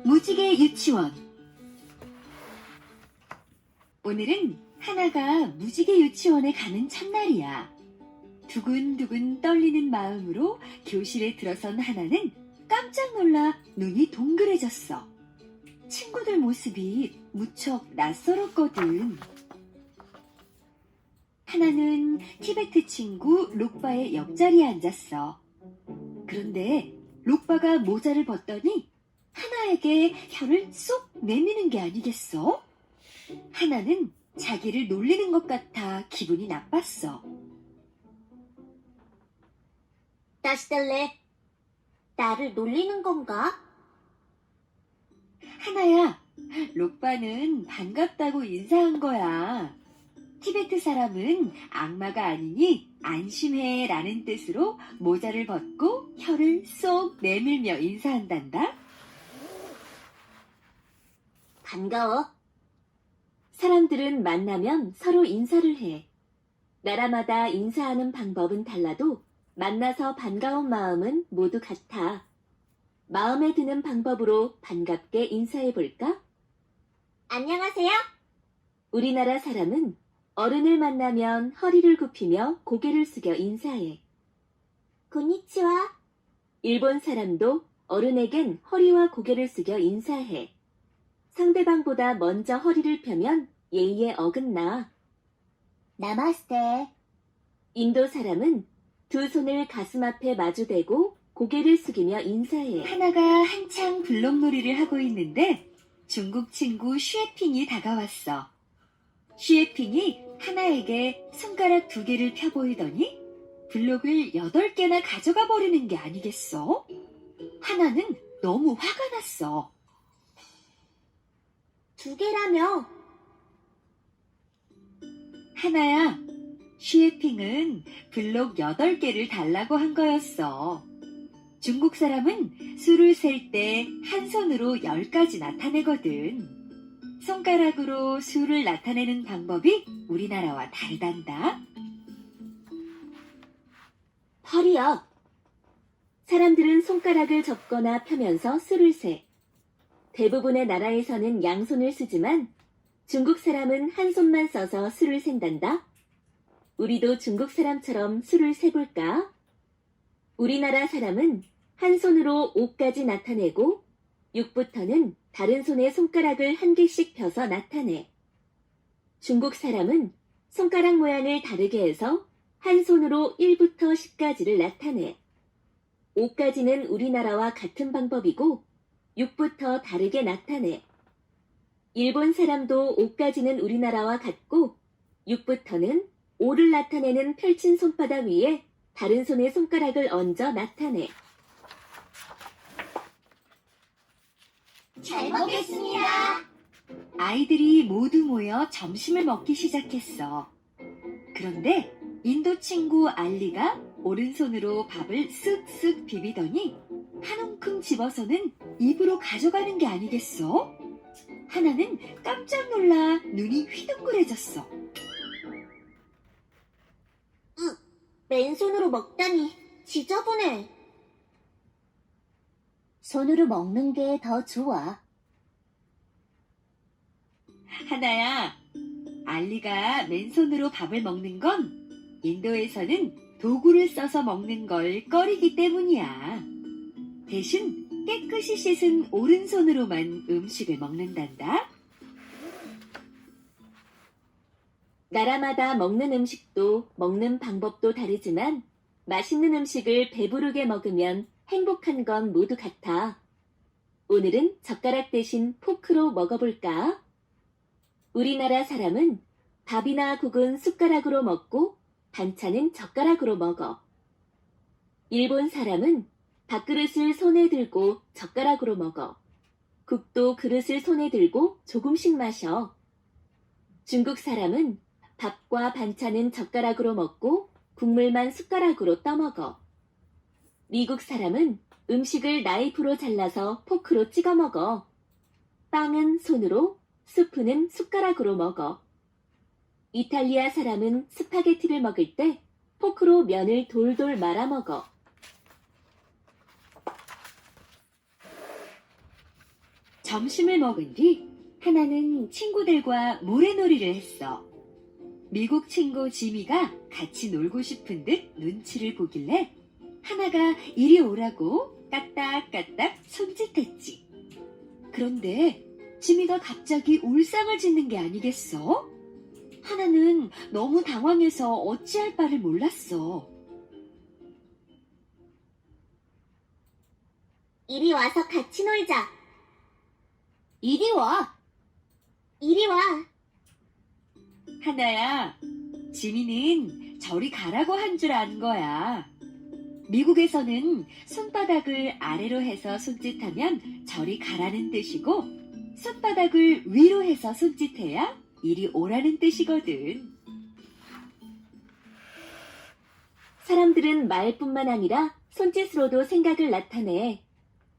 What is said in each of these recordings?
무지개 유치원. 오늘은 하나가 무지개 유치원에 가는 첫날이야. 두근두근 떨리는 마음으로 교실에 들어선 하나는 깜짝 놀라 눈이 동그래졌어. 친구들 모습이 무척 낯설었거든. 하나는 티베트 친구 록바의 옆자리에 앉았어. 그런데 록바가 모자를 벗더니 하나에게 혀를 쏙 내미는 게 아니겠어? 하나는 자기를 놀리는 것 같아 기분이 나빴어. 다시 달래. 나를 놀리는 건가? 하나야, 록바는 반갑다고 인사한 거야. 티베트 사람은 악마가 아니니 안심해 라는 뜻으로 모자를 벗고 혀를 쏙 내밀며 인사한단다. 반가워. 사람들은 만나면 서로 인사를 해. 나라마다 인사하는 방법은 달라도 만나서 반가운 마음은 모두 같아. 마음에 드는 방법으로 반갑게 인사해볼까? 안녕하세요. 우리나라 사람은 어른을 만나면 허리를 굽히며 고개를 숙여 인사해. 고니치와. 일본 사람도 어른에겐 허리와 고개를 숙여 인사해. 상대방보다 먼저 허리를 펴면 예의에 어긋나. 나마스테. 인도 사람은 두 손을 가슴 앞에 마주대고 고개를 숙이며 인사해. 하나가 한창 블록놀이를 하고 있는데 중국 친구 슈에핑이 다가왔어. 슈에핑이 하나에게 손가락 2개를 펴보이더니 블록을 8개나 가져가 버리는 게 아니겠어? 하나는 너무 화가 났어. 2개라며? 하나야, 슈에핑은 블록 8개를 달라고 한 거였어. 중국 사람은 수를 셀 때 한 손으로 10까지 나타내거든. 손가락으로 수를 나타내는 방법이 우리나라와 다르단다. 허리야. 사람들은 손가락을 접거나 펴면서 수를 세. 대부분의 나라에서는 양손을 쓰지만 중국 사람은 한 손만 써서 수를 센단다. 우리도 중국 사람처럼 수를 세볼까? 우리나라 사람은 한 손으로 5까지 나타내고 6부터는 다른 손에 손가락을 1개씩 펴서 나타내. 중국 사람은 손가락 모양을 다르게 해서 한 손으로 1부터 10까지를 나타내. 5까지는 우리나라와 같은 방법이고 6부터 다르게 나타내. 일본 사람도 5까지는 우리나라와 같고 6부터는 5를 나타내는 펼친 손바닥 위에 다른 손의 손가락을 얹어 나타내. 잘 먹겠습니다. 아이들이 모두 모여 점심을 먹기 시작했어. 그런데 인도 친구 알리가 오른손으로 밥을 쓱쓱 비비더니 한 움큼 집어서는 입으로 가져가는 게 아니겠어? 하나는 깜짝 놀라 눈이 휘둥그레졌어. 맨손으로 먹다니 지저분해. 손으로 먹는 게 더 좋아. 하나야, 알리가 맨손으로 밥을 먹는 건 인도에서는 도구를 써서 먹는 걸 꺼리기 때문이야. 대신 깨끗이 씻은 오른손으로만 음식을 먹는단다. 나라마다 먹는 음식도 먹는 방법도 다르지만 맛있는 음식을 배부르게 먹으면 행복한 건 모두 같아. 오늘은 젓가락 대신 포크로 먹어볼까? 우리나라 사람은 밥이나 국은 숟가락으로 먹고 반찬은 젓가락으로 먹어. 일본 사람은 밥그릇을 손에 들고 젓가락으로 먹어. 국도 그릇을 손에 들고 조금씩 마셔. 중국 사람은 밥과 반찬은 젓가락으로 먹고 국물만 숟가락으로 떠먹어. 미국 사람은 음식을 나이프로 잘라서 포크로 찍어 먹어. 빵은 손으로, 스프는 숟가락으로 먹어. 이탈리아 사람은 스파게티를 먹을 때 포크로 면을 돌돌 말아 먹어. 점심을 먹은 뒤 하나는 친구들과 모래놀이를 했어. 미국 친구 지미가 같이 놀고 싶은 듯 눈치를 보길래 하나가 이리 오라고 까딱까딱 손짓했지. 그런데 지미가 갑자기 울상을 짓는 게 아니겠어? 하나는 너무 당황해서 어찌할 바를 몰랐어. 이리 와서 같이 놀자. 이리 와. 이리 와. 하나야, 지미는 저리 가라고 한 줄 안 거야. 미국에서는 손바닥을 아래로 해서 손짓하면 저리 가라는 뜻이고, 손바닥을 위로 해서 손짓해야 이리 오라는 뜻이거든. 사람들은 말뿐만 아니라 손짓으로도 생각을 나타내.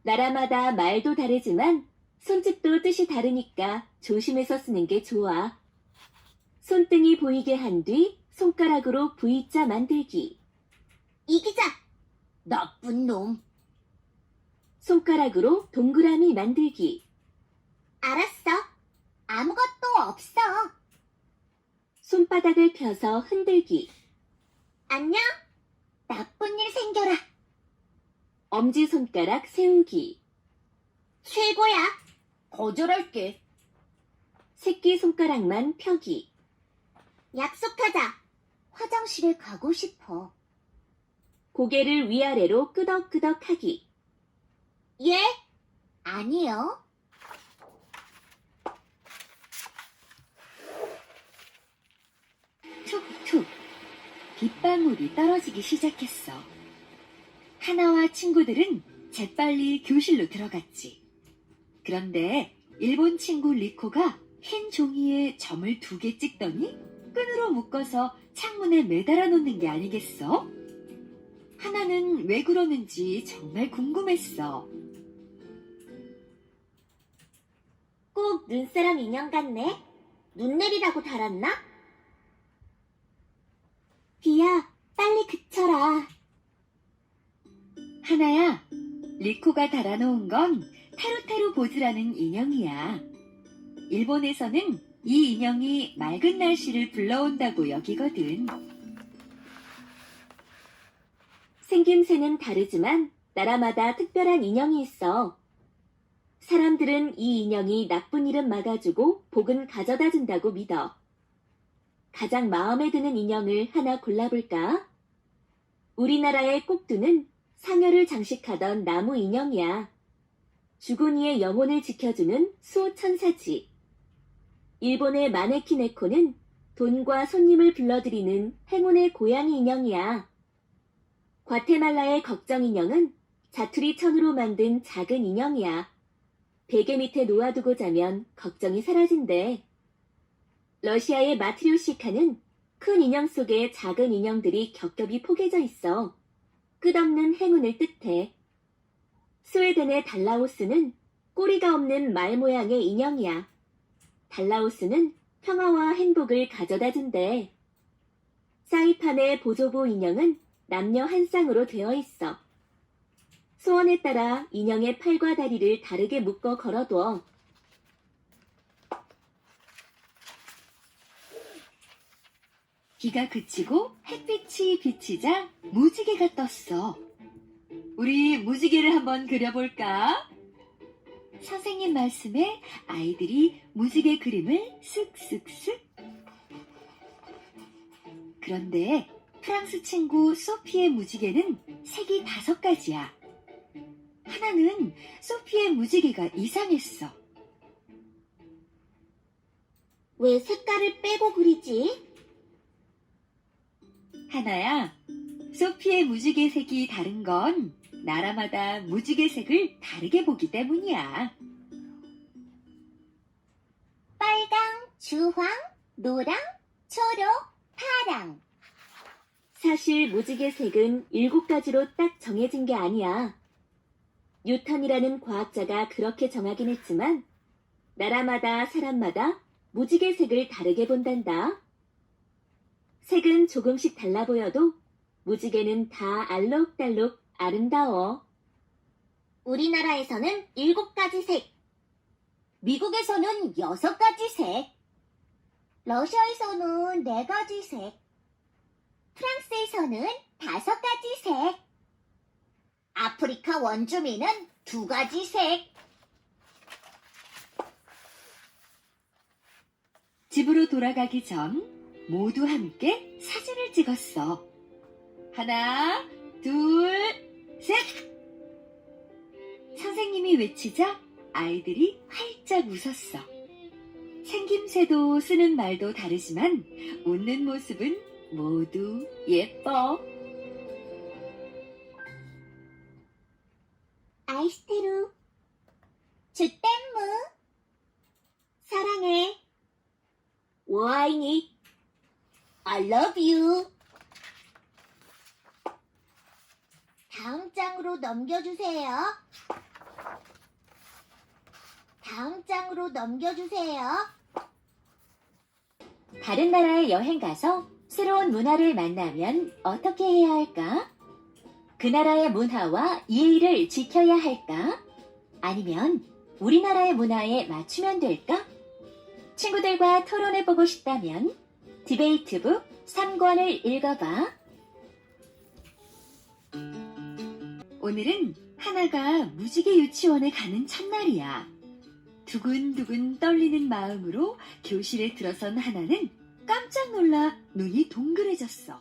나라마다 말도 다르지만 손짓도 뜻이 다르니까 조심해서 쓰는 게 좋아. 손등이 보이게 한 뒤 손가락으로 V자 만들기. 이기자! 나쁜 놈. 손가락으로 동그라미 만들기. 알았어. 아무것도 없어. 손바닥을 펴서 흔들기. 안녕. 나쁜 일 생겨라. 엄지손가락 세우기. 최고야. 거절할게. 새끼손가락만 펴기. 약속하자. 화장실에 가고 싶어. 고개를 위아래로 끄덕끄덕 하기. 예? 아니요. 툭툭 빗방울이 떨어지기 시작했어. 하나와 친구들은 재빨리 교실로 들어갔지. 그런데 일본 친구 리코가 흰 종이에 점을 2개 찍더니 끈으로 묶어서 창문에 매달아 놓는 게 아니겠어? 하나는 왜 그러는지 정말 궁금했어. 꼭 눈사람 인형 같네. 눈 내리라고 달았나? 비야, 빨리 그쳐라. 하나야, 리코가 달아놓은 건 타루타루 보즈라는 인형이야. 일본에서는 이 인형이 맑은 날씨를 불러온다고 여기거든. 생김새는 다르지만 나라마다 특별한 인형이 있어. 사람들은 이 인형이 나쁜 일은 막아주고 복은 가져다 준다고 믿어. 가장 마음에 드는 인형을 하나 골라볼까? 우리나라의 꼭두는 상여를 장식하던 나무 인형이야. 주고니의 영혼을 지켜주는 수호천사지. 일본의 마네키네코는 돈과 손님을 불러들이는 행운의 고양이 인형이야. 과테말라의 걱정 인형은 자투리 천으로 만든 작은 인형이야. 베개 밑에 놓아두고 자면 걱정이 사라진대. 러시아의 마트료시카는 큰 인형 속에 작은 인형들이 겹겹이 포개져 있어. 끝없는 행운을 뜻해. 스웨덴의 달라오스는 꼬리가 없는 말 모양의 인형이야. 달라오스는 평화와 행복을 가져다 준대. 사이판의 보조보 인형은 남녀 한 쌍으로 되어 있어. 소원에 따라 인형의 팔과 다리를 다르게 묶어 걸어둬. 비가 그치고 햇빛이 비치자 무지개가 떴어. 우리 무지개를 한번 그려볼까? 선생님 말씀에 아이들이 무지개 그림을 쓱쓱쓱. 그런데 프랑스 친구 소피의 무지개는 색이 5가지야. 하나는 소피의 무지개가 이상했어. 왜 색깔을 빼고 그리지? 하나야, 소피의 무지개 색이 다른 건 나라마다 무지개 색을 다르게 보기 때문이야. 빨강, 주황, 노랑, 초록, 파랑. 사실 무지개 색은 7가지로 딱 정해진 게 아니야. 뉴턴이라는 과학자가 그렇게 정하긴 했지만 나라마다 사람마다 무지개 색을 다르게 본단다. 색은 조금씩 달라 보여도 무지개는 다 알록달록 아름다워. 우리나라에서는 7가지 색. 미국에서는 6가지 색, 러시아에서는 4가지 색, 프랑스에서는 5가지 색, 아프리카 원주민은 2가지 색. 집으로 돌아가기 전 모두 함께 사진을 찍었어. 하나, 둘, 셋! 선생님이 외치자 아이들이 활짝 웃었어. 생김새도 쓰는 말도 다르지만 웃는 모습은 모두 예뻐. 아이스테루, 주댐무, 사랑해, 워아이니, I love you. 다음 장으로 넘겨주세요. 다음 장으로 넘겨주세요. 다른 나라에 여행 가서 새로운 문화를 만나면 어떻게 해야 할까? 그 나라의 문화와 예의를 지켜야 할까? 아니면 우리나라의 문화에 맞추면 될까? 친구들과 토론해보고 싶다면 디베이트북 3권을 읽어봐. 오늘은 하나가 무지개 유치원에 가는 첫날이야. 두근두근 떨리는 마음으로 교실에 들어선 하나는 깜짝 놀라 눈이 동그래졌어.